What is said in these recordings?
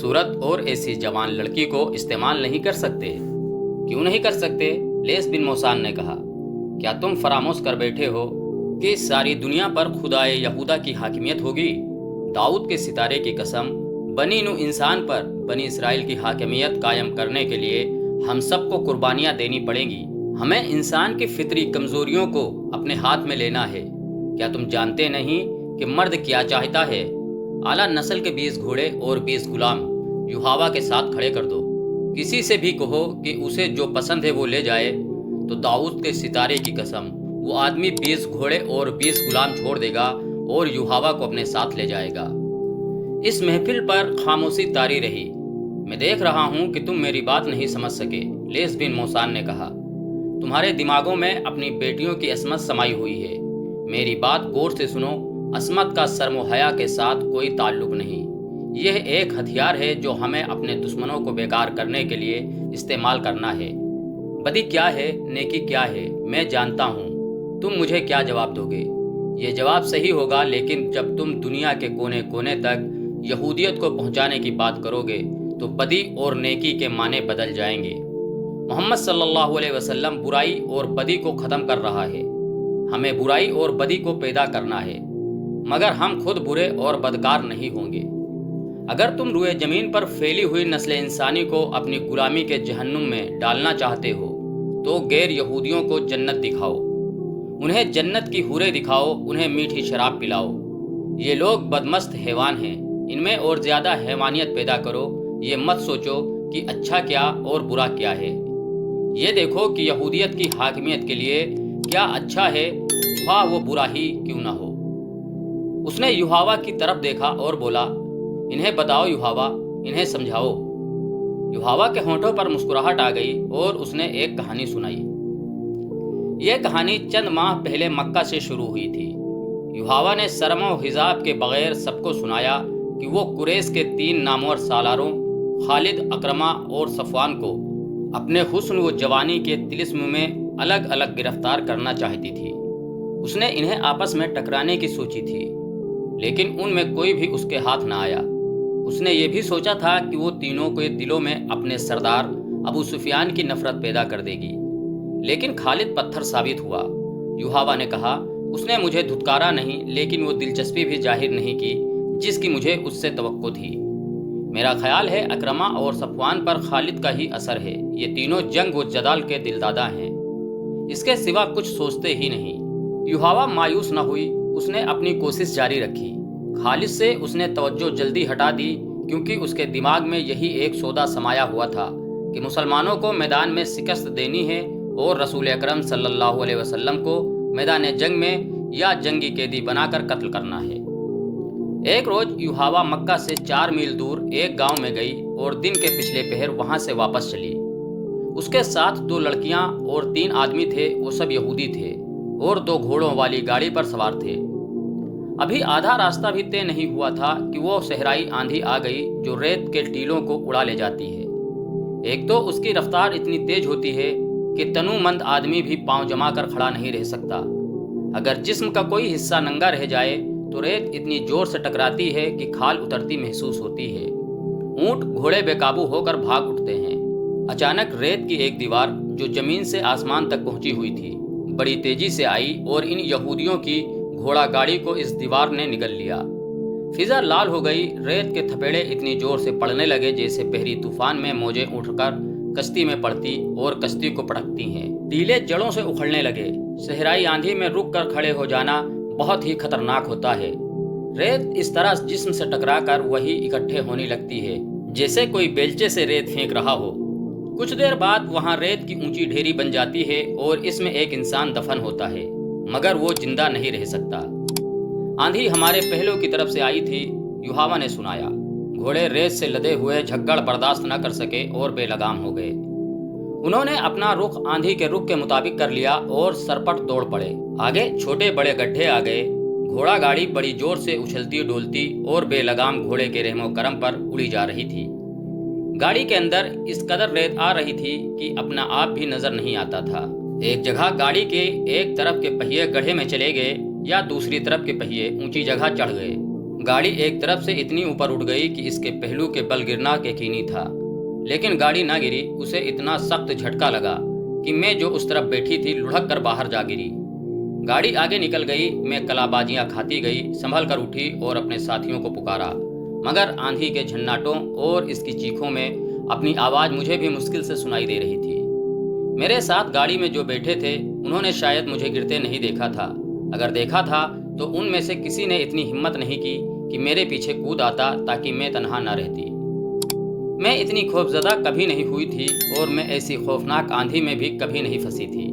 खूबसूरत और ऐसी जवान लड़की को इस्तेमाल नहीं कर सकते? क्यों नहीं कर सकते? लेस बिन मौसान ने कहा, क्या तुम फरामोश कर बैठे हो कि सारी दुनिया पर खुदाए यहूदा की हाकिमियत होगी? दाऊद के सितारे की कसम, बनी नू इंसान पर बनी इसराइल की हाकिमियत कायम करने के लिए हम सबको कुर्बानियां देनी पड़ेंगी। हमें इंसान की फितरी कमजोरियों को अपने हाथ में लेना है। क्या तुम जानते नहीं कि मर्द क्या चाहता है? आला नस्ल के 20 घोड़े और 20 गुलाम युहावा के साथ खड़े कर दो। किसी से भी कहो कि उसे जो पसंद है वो ले जाए। तो दाऊद के सितारे की कसम, वो आदमी 20 घोड़े और 20 गुलाम छोड़ देगा और युहावा को अपने साथ ले जाएगा। इस महफिल पर खामोशी तारी रही। मैं देख रहा हूँ कि तुम मेरी बात नहीं समझ सके, लेस बिन मौसान ने कहा। तुम्हारे दिमागों में अपनी बेटियों की असमत समाई हुई है। मेरी बात गौर से सुनो। असमत का शर्म व हया के साथ कोई ताल्लुक नहीं। यह एक हथियार है जो हमें अपने दुश्मनों को बेकार करने के लिए इस्तेमाल करना है। बदी क्या है, नेकी क्या है, मैं जानता हूँ। तुम मुझे क्या जवाब दोगे? ये जवाब सही होगा, लेकिन जब तुम दुनिया के कोने कोने तक यहूदियत को पहुँचाने की बात करोगे तो बदी और नेकी के माने बदल जाएंगे। मोहम्मद सल्लल्लाहु अलैहि वसल्लम बुराई और बदी को ख़त्म कर रहा है। हमें बुराई और बदी को पैदा करना है, मगर हम खुद बुरे और बदकार नहीं होंगे। अगर तुम रुए ज़मीन पर फैली हुई नस्ल इंसानी को अपनी गुलामी के जहन्नुम में डालना चाहते हो तो गैर यहूदियों को जन्नत दिखाओ। उन्हें जन्नत की हूरें दिखाओ, उन्हें मीठी शराब पिलाओ। ये लोग बदमस्त हैवान हैं, इनमें और ज़्यादा हैवानियत पैदा करो। ये मत सोचो कि अच्छा क्या और बुरा क्या है। ये देखो कि यहूदियत की हाकिमियत के लिए क्या अच्छा है, ख्वाह वो बुरा ही क्यों ना हो। उसने युहावा की तरफ देखा और बोला, इन्हें बताओ युहावा, इन्हें समझाओ। युहावा के होंठों पर मुस्कुराहट आ गई और उसने एक कहानी सुनाई। यह कहानी चंद माह पहले मक्का से शुरू हुई थी। युहावा ने शर्म और हिजाब के बगैर सबको सुनाया कि वो कुरैश के 3 नामवर सालारों खालिद, अकरमा और सफवान को अपने हुस्न व जवानी के तिलिस्म में अलग अलग गिरफ्तार करना चाहती थी। उसने इन्हें आपस में टकराने की सोची थी, लेकिन उनमें कोई भी उसके हाथ न आया। उसने ये भी सोचा था कि वो तीनों के दिलों में अपने सरदार अबू सुफियान की नफरत पैदा कर देगी, लेकिन खालिद पत्थर साबित हुआ। युहावा ने कहा, उसने मुझे धुतकारा नहीं, लेकिन वो दिलचस्पी भी जाहिर नहीं की जिसकी मुझे उससे तवक्को थी। मेरा ख्याल है अकरमा और सफवान पर खालिद का ही असर है। ये तीनों जंग व जदाल के दिलदादा हैं, इसके सिवा कुछ सोचते ही नहीं। युहावा मायूस न हुई, उसने अपनी कोशिश जारी रखी। खालिद से उसने तवज्जो जल्दी हटा दी, क्योंकि उसके दिमाग में यही एक सौदा समाया हुआ था कि मुसलमानों को मैदान में शिकस्त देनी है और रसूल अकरम सल्लल्लाहु अलैहि वसल्लम को मैदान जंग में या जंगी कैदी बनाकर कत्ल करना है। एक रोज युहावा मक्का से 4 मील दूर एक गांव में गई और दिन के पिछले पहर वहां से वापस चली। उसके साथ 2 लड़कियां और 3 आदमी थे। वो सब यहूदी थे और 2 घोड़ों वाली गाड़ी पर सवार थे। अभी आधा रास्ता भी तय नहीं हुआ था कि वो सहराई आंधी आ गई जो रेत के टीलों को उड़ा ले जाती है। एक तो उसकी रफ्तार इतनी तेज होती है कि तनुमंद आदमी भी पांव जमा कर खड़ा नहीं रह सकता। अगर जिस्म का कोई हिस्सा नंगा रह जाए तो रेत इतनी जोर से टकराती है कि खाल उतरती महसूस होती है। ऊंट घोड़े बेकाबू होकर भाग उठते हैं। अचानक रेत की एक दीवार जो जमीन से आसमान तक पहुंची हुई थी बड़ी तेजी से आई और इन यहूदियों की घोड़ा गाड़ी को इस दीवार ने निगल लिया। फिजा लाल हो गई। रेत के थपेड़े इतनी जोर से पड़ने लगे जैसे बहरी तूफान में मौजें उठकर कश्ती में पड़ती और कश्ती को पटकती हैं। टीले जड़ों से उखड़ने लगे। सहराई आंधी में रुक कर खड़े हो जाना बहुत ही खतरनाक होता है। रेत इस तरह जिस्म से टकराकर वही इकट्ठे होने लगती है जैसे कोई बेलचे से रेत फेंक रहा हो। कुछ देर बाद वहां रेत की ऊंची ढेरी बन जाती है और इसमें एक इंसान दफन होता है, मगर वो जिंदा नहीं रह सकता। आंधी हमारे पहलों की तरफ से आई थी, युहावा ने सुनाया। घोड़े रेत से लदे हुए झग्गड़ बर्दाश्त न कर सके और बेलगाम हो गए। उन्होंने अपना रुख आंधी के रुख के मुताबिक कर लिया और सरपट दौड़ पड़े। आगे छोटे बड़े गड्ढे आ गए। घोड़ा गाड़ी बड़ी जोर से उछलती डोलती और बेलगाम घोड़े के रहमो करम पर उड़ी जा रही थी। गाड़ी के अंदर इस कदर रेत आ रही थी कि अपना आप भी नजर नहीं आता था। एक जगह गाड़ी के एक तरफ के पहिए गड्ढे में चले गए या दूसरी तरफ के पहिए ऊंची जगह चढ़ गए। गाड़ी एक तरफ से इतनी ऊपर उठ गई कि इसके पहलू के बल गिरना यकीनी था, लेकिन गाड़ी ना गिरी। उसे इतना सख्त झटका लगा कि मैं जो उस तरफ बैठी थी लुढ़क कर बाहर जा गिरी। गाड़ी आगे निकल गई। मैं कलाबाजियां खाती गई, संभल कर उठी और अपने साथियों को पुकारा, मगर आंधी के झन्नाटों और इसकी चीखों में अपनी आवाज़ मुझे भी मुश्किल से सुनाई दे रही थी। मेरे साथ गाड़ी में जो बैठे थे उन्होंने शायद मुझे गिरते नहीं देखा था। अगर देखा था तो उनमें से किसी ने इतनी हिम्मत नहीं की कि मेरे पीछे कूद आता ताकि मैं तनहा ना रहती। मैं इतनी खौफजदा कभी नहीं हुई थी और मैं ऐसी खौफनाक आंधी में भी कभी नहीं फंसी थी।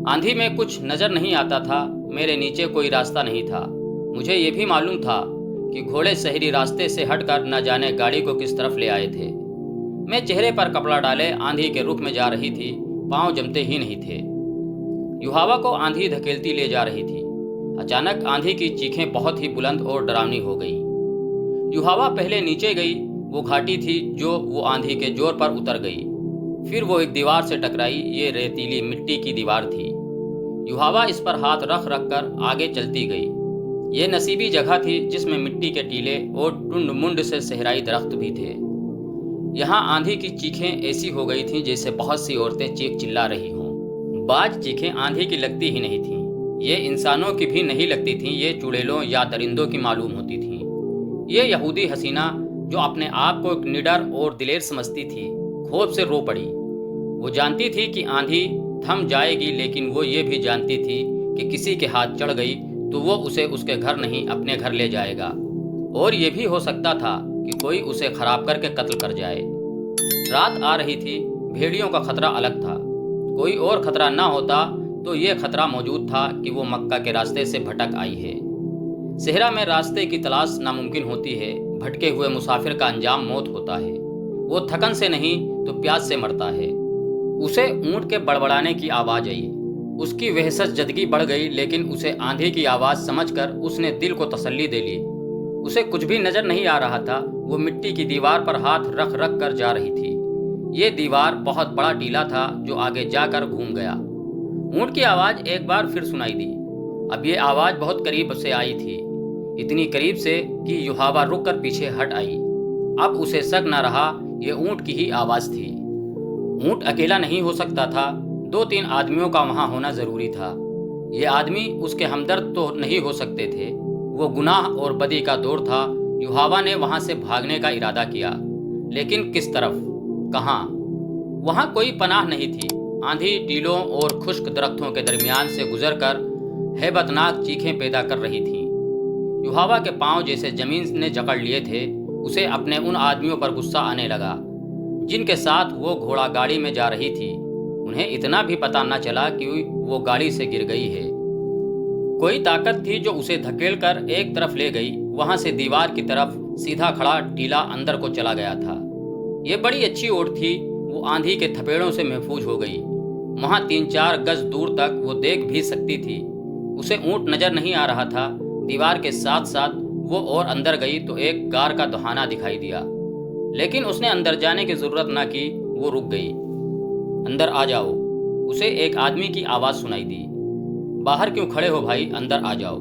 आंधी में कुछ नज़र नहीं आता था, मेरे नीचे कोई रास्ता नहीं था। मुझे ये भी मालूम था कि घोड़े शहरी रास्ते से हटकर न जाने गाड़ी को किस तरफ ले आए थे। मैं चेहरे पर कपड़ा डाले आंधी के रुख में जा रही थी, पाँव जमते ही नहीं थे। युहावा को आंधी धकेलती ले जा रही थी। अचानक आंधी की चीखें बहुत ही बुलंद और डरावनी हो गई। युहावा पहले नीचे गई, वो घाटी थी जो वो आंधी के जोर पर उतर गई। फिर वो एक दीवार से टकराई। ये रेतीली मिट्टी की दीवार थी। युहावा इस पर हाथ रख रख कर आगे चलती गई। ये नसीबी जगह थी जिसमें मिट्टी के टीले और टुंड मुंड से सहराई दरख्त भी थे। यहाँ आंधी की चीखें ऐसी हो गई थीं जैसे बहुत सी औरतें चीख चिल्ला रही हों। बाज चीखें आंधी की लगती ही नहीं थीं। ये इंसानों की भी नहीं लगती थीं, ये चुड़ैलों या दरिंदों की मालूम होती थीं। ये यहूदी हसीना जो अपने आप को एक निडर और दिलेर समझती थी, खौफ से रो पड़ी। वो जानती थी कि आंधी थम जाएगी, लेकिन वो ये भी जानती थी कि किसी के हाथ चढ़ गई तो वो उसे उसके घर नहीं अपने घर ले जाएगा, और ये भी हो सकता था कि कोई उसे खराब करके कत्ल कर जाए। रात आ रही थी, भेड़ियों का खतरा अलग था। कोई और खतरा ना होता तो ये खतरा मौजूद था कि वो मक्का के रास्ते से भटक आई है। सहरा में रास्ते की तलाश नामुमकिन होती है। भटके हुए मुसाफिर का अंजाम मौत होता है। वो थकन से नहीं तो प्यास से मरता है। उसे ऊंट के बड़बड़ाने की आवाज़ आई। उसकी वहशत जदगी बढ़ गई, लेकिन उसे आंधी की आवाज़ समझकर उसने दिल को तसल्ली दे ली। उसे कुछ भी नज़र नहीं आ रहा था। वो मिट्टी की दीवार पर हाथ रख रख कर जा रही थी। ये दीवार बहुत बड़ा टीला था जो आगे जाकर घूम गया। ऊंट की आवाज़ एक बार फिर सुनाई दी। अब ये आवाज़ बहुत करीब से आई थी, इतनी करीब से कि युहावा रुक कर पीछे हट आई। अब उसे शक न रहा, ये ऊंट की ही आवाज़ थी। ऊंट अकेला नहीं हो सकता था, 2-3 आदमियों का वहाँ होना ज़रूरी था। ये आदमी उसके हमदर्द तो नहीं हो सकते थे। वो गुनाह और बदी का दौर था। युहावा ने वहाँ से भागने का इरादा किया, लेकिन किस तरफ, कहाँ? वहाँ कोई पनाह नहीं थी। आंधी टीलों और खुश्क दरख्तों के दरमियान से गुजरकर हैबतनाक चीखें पैदा कर रही थीं। युहावा के पांव जैसे जमीन ने जकड़ लिए थे। उसे अपने उन आदमियों पर गुस्सा आने लगा जिनके साथ वो घोड़ा गाड़ी में जा रही थी। उन्हें इतना भी पता न चला कि वो गाड़ी से गिर गई है। कोई ताकत थी जो उसे धकेल कर एक तरफ ले गई। वहां से दीवार की तरफ सीधा खड़ा टीला अंदर को चला गया था। ये बड़ी अच्छी ओट थी। वो आंधी के थपेड़ों से महफूज हो गई। वहाँ 3-4 गज दूर तक वो देख भी सकती थी। उसे ऊंट नजर नहीं आ रहा था। दीवार के साथ साथ वो और अंदर गई तो एक गार का दहाना दिखाई दिया, लेकिन उसने अंदर जाने की जरूरत ना की। वो रुक गई। अंदर आ जाओ, उसे एक आदमी की आवाज़ सुनाई दी। बाहर क्यों खड़े हो भाई, अंदर आ जाओ।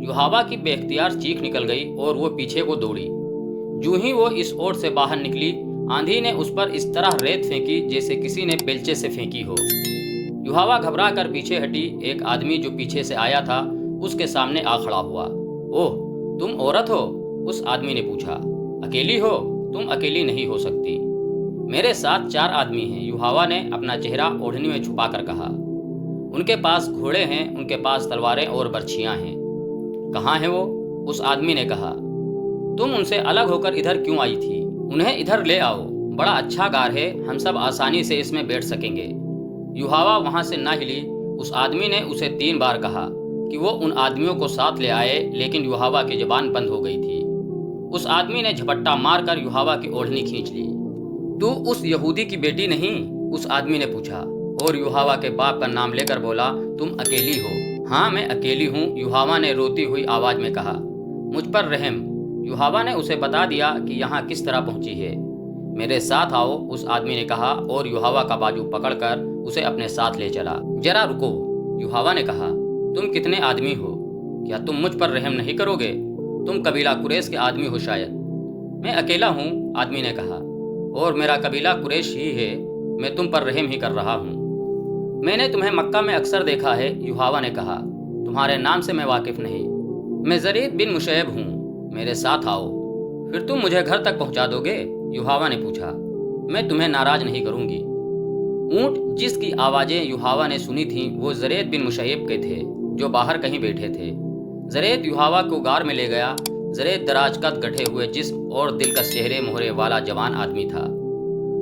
युहावा की बेख्तियार चीख निकल गई और वो पीछे को दौड़ी। जूं ही वो इस ओर से बाहर निकली, आंधी ने उस पर इस तरह रेत फेंकी जैसे किसी ने बेलचे से फेंकी हो। युहावा घबरा कर पीछे हटी। एक आदमी जो पीछे से आया था उसके सामने आ खड़ा हुआ। ओह, तुम औरत हो? उस आदमी ने पूछा। अकेली हो? तुम अकेली नहीं हो सकती, मेरे साथ 4 आदमी हैं। युहावा ने अपना चेहरा ओढ़नी में छुपा कर कहा। उनके पास घोड़े हैं, उनके पास तलवारें और बर्छियां हैं। कहाँ हैं वो? उस आदमी ने कहा। तुम उनसे अलग होकर इधर क्यों आई थी? उन्हें इधर ले आओ, बड़ा अच्छा कार है, हम सब आसानी से इसमें बैठ सकेंगे। युहावा वहाँ से ना हिली। उस आदमी ने उसे 3 बार कहा कि वो उन आदमियों को साथ ले आए, लेकिन युहावा की जुबान बंद हो गई थी। उस आदमी ने झपट्टा मारकर युहावा की ओढ़नी खींच ली। तू उस यहूदी की बेटी नहीं? उस आदमी ने पूछा और युहावा के बाप का नाम लेकर बोला, तुम अकेली हो? हाँ, मैं अकेली हूँ, युहावा ने रोती हुई आवाज़ में कहा। मुझ पर रहम। युहावा ने उसे बता दिया कि यहाँ किस तरह पहुँची है। मेरे साथ आओ, उस आदमी ने कहा और युहावा का बाजू पकड़कर उसे अपने साथ ले चला। जरा रुको, युहावा ने कहा। तुम कितने आदमी हो? क्या तुम मुझ पर रहम नहीं करोगे? तुम कबीला कुरैश के आदमी हो शायद। मैं अकेला हूँ, आदमी ने कहा, और मेरा कबीला कुरैश ही है। मैं तुम पर रहम ही कर रहा हूँ। मैंने तुम्हें मक्का में अक्सर देखा है, युहावा ने कहा। तुम्हारे नाम से मैं वाकिफ नहीं। मैं ज़रीद बिन मुशैब हूँ, मेरे साथ आओ। फिर तुम मुझे घर तक पहुँचा दोगे? युहावा ने पूछा। मैं तुम्हें नाराज नहीं करूँगी। ऊँट जिसकी आवाज़ें युहावा ने सुनी थीं वो ज़रीद बिन मुशैब के थे, जो बाहर कहीं बैठे थे। ज़रीद युहावा को गार में ले गया। ज़रीद दराज कद गठे हुए जिस्म और दिलकश चेहरे मोहरे वाला जवान आदमी था।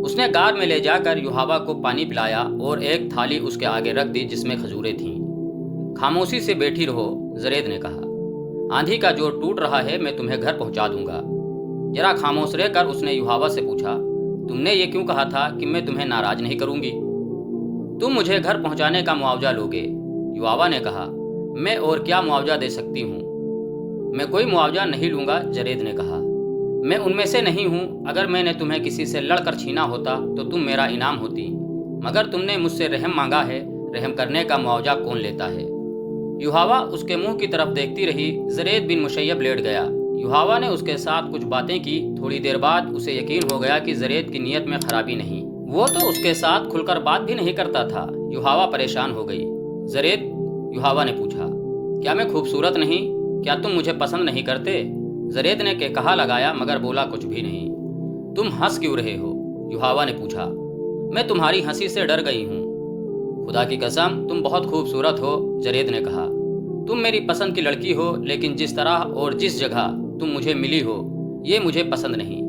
उसने गार में ले जाकर युहावा को पानी पिलाया और एक थाली उसके आगे रख दी जिसमें खजूरें थीं। खामोशी से बैठी रहो, ज़रीद ने कहा। आंधी का जोर टूट रहा है, मैं तुम्हें घर पहुंचा दूंगा। जरा खामोश रहकर उसने युहावा से पूछा, तुमने ये क्यों कहा था कि मैं तुम्हें नाराज नहीं करूंगी? तुम मुझे घर पहुंचाने का मुआवजा लोगे। युहावा ने कहा। मैं और क्या मुआवजा दे सकती हूँ? मैं कोई मुआवजा नहीं लूँगा, ज़रीद ने कहा। मैं उनमें से नहीं हूँ। अगर मैंने तुम्हें किसी से लड़कर छीना होता तो तुम मेरा इनाम होती, मगर तुमने मुझसे रहम मांगा है। रहम करने का मुआवजा कौन लेता है? युहावा उसके मुंह की तरफ देखती रही। ज़रीद बिन मुशैब लेट गया। युहावा ने उसके साथ कुछ बातें की। थोड़ी देर बाद उसे यकीन हो गया कि ज़रीद की नीयत में खराबी नहीं। वो तो उसके साथ खुलकर बात भी नहीं करता था। युहावा परेशान हो गई। ज़रीद, युहावा ने पूछा, क्या मैं खूबसूरत नहीं? क्या तुम मुझे पसंद नहीं करते? ज़रीद ने के कहा लगाया मगर बोला कुछ भी नहीं। तुम हंस क्यों रहे हो? युहावा ने पूछा। मैं तुम्हारी हंसी से डर गई हूँ। खुदा की कसम, तुम बहुत खूबसूरत हो, ज़रीद ने कहा। तुम मेरी पसंद की लड़की हो, लेकिन जिस तरह और जिस जगह तुम मुझे मिली हो ये मुझे पसंद नहीं।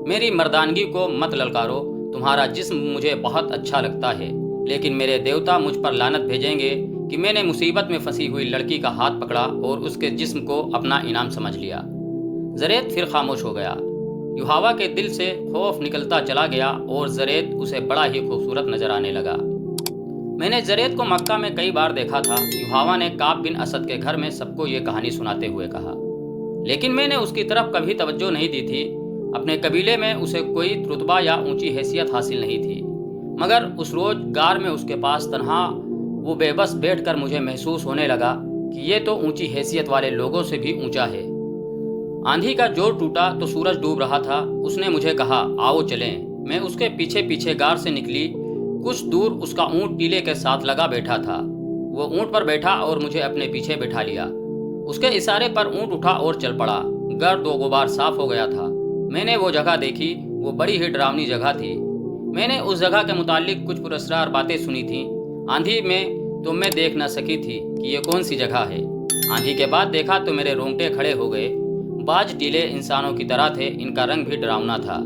मेरी मर्दानगी को मत ललकारो। तुम्हारा जिस्म मुझे बहुत अच्छा लगता है, लेकिन मेरे देवता मुझ पर लानत भेजेंगे कि मैंने मुसीबत में फंसी हुई लड़की का हाथ पकड़ा और उसके जिस्म को अपना इनाम समझ लिया। ज़रीद फिर खामोश हो गया। युहावा के दिल से खौफ निकलता चला गया और ज़रीद उसे बड़ा ही खूबसूरत नजर आने लगा। मैंने ज़रीद को मक्का में कई बार देखा था, युहावा ने काब बिन असद के घर में सबको ये कहानी सुनाते हुए कहा, लेकिन मैंने उसकी तरफ कभी तवज्जो नहीं दी थी। अपने कबीले में उसे कोई रुतबा या ऊंची हैसियत हासिल नहीं थी, मगर उस रोज़ गार में उसके पास तन्हा वो बेबस बैठकर मुझे महसूस होने लगा कि ये तो ऊंची हैसियत वाले लोगों से भी ऊंचा है। आंधी का जोर टूटा तो सूरज डूब रहा था। उसने मुझे कहा, आओ चलें। मैं उसके पीछे पीछे गार से निकली। कुछ दूर उसका ऊँट टीले के साथ लगा बैठा था। वो ऊँट पर बैठा और मुझे अपने पीछे बैठा लिया। उसके इशारे पर ऊँट उठा और चल पड़ा। गर्द व गुबार साफ हो गया था। मैंने वो जगह देखी। वो बड़ी ही डरावनी जगह थी। मैंने उस जगह के मुतालिक कुछ पुरस्कार बातें सुनी थी। आंधी में तो मैं देख न सकी थी कि ये कौन सी जगह है। आंधी के बाद देखा तो मेरे रोंगटे खड़े हो गए। बाज टीले इंसानों की तरह थे, इनका रंग भी डरावना था।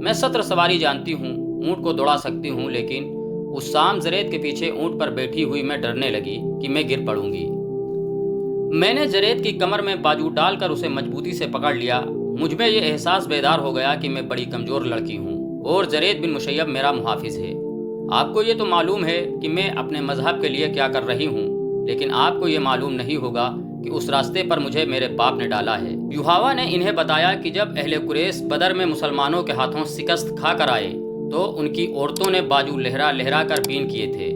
मैं सत्र सवारी जानती हूँ, ऊँट को दौड़ा सकती हूँ, लेकिन उस शाम ज़रीद के पीछे ऊँट पर बैठी हुई मैं डरने लगी कि मैं गिर पड़ूंगी। मैंने ज़रीद की कमर में बाजू डालकर उसे मजबूती से पकड़ लिया। मुझ में ये एहसास बेदार हो गया कि मैं बड़ी कमज़ोर लड़की हूँ और ज़रीद बिन मुशैब मेरा मुहाफिज है। आपको ये तो मालूम है कि मैं अपने मजहब के लिए क्या कर रही हूँ, लेकिन आपको ये मालूम नहीं होगा कि उस रास्ते पर मुझे मेरे बाप ने डाला है। युहावा ने इन्हें बताया कि जब अहले कुरैश बदर में मुसलमानों के हाथों शिकस्त खा कर आए तो उनकी औरतों ने बाजू लहरा लहरा कर बीन किए थे।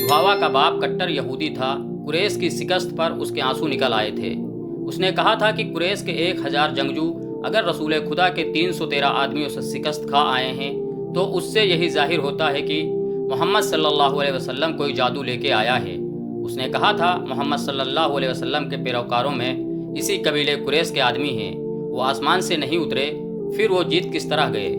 युहावा का बाप कट्टर यहूदी था। कुरैश की शिकस्त पर उसके आंसू निकल आए थे। उसने कहा था कि कुरैश के 1000 जंगजू अगर रसूल खुदा के 313 आदमियों से शिकस्त खा आए हैं तो उससे यही जाहिर होता है कि मोहम्मद सल्लल्लाहु अलैहि वसल्लम कोई जादू लेके आया है। उसने कहा था मोहम्मद सल्लल्लाहु अलैहि वसल्लम के पैरोकारों में इसी कबीले कुरैश के आदमी हैं। वो आसमान से नहीं उतरे, फिर वो जीत किस तरह गए?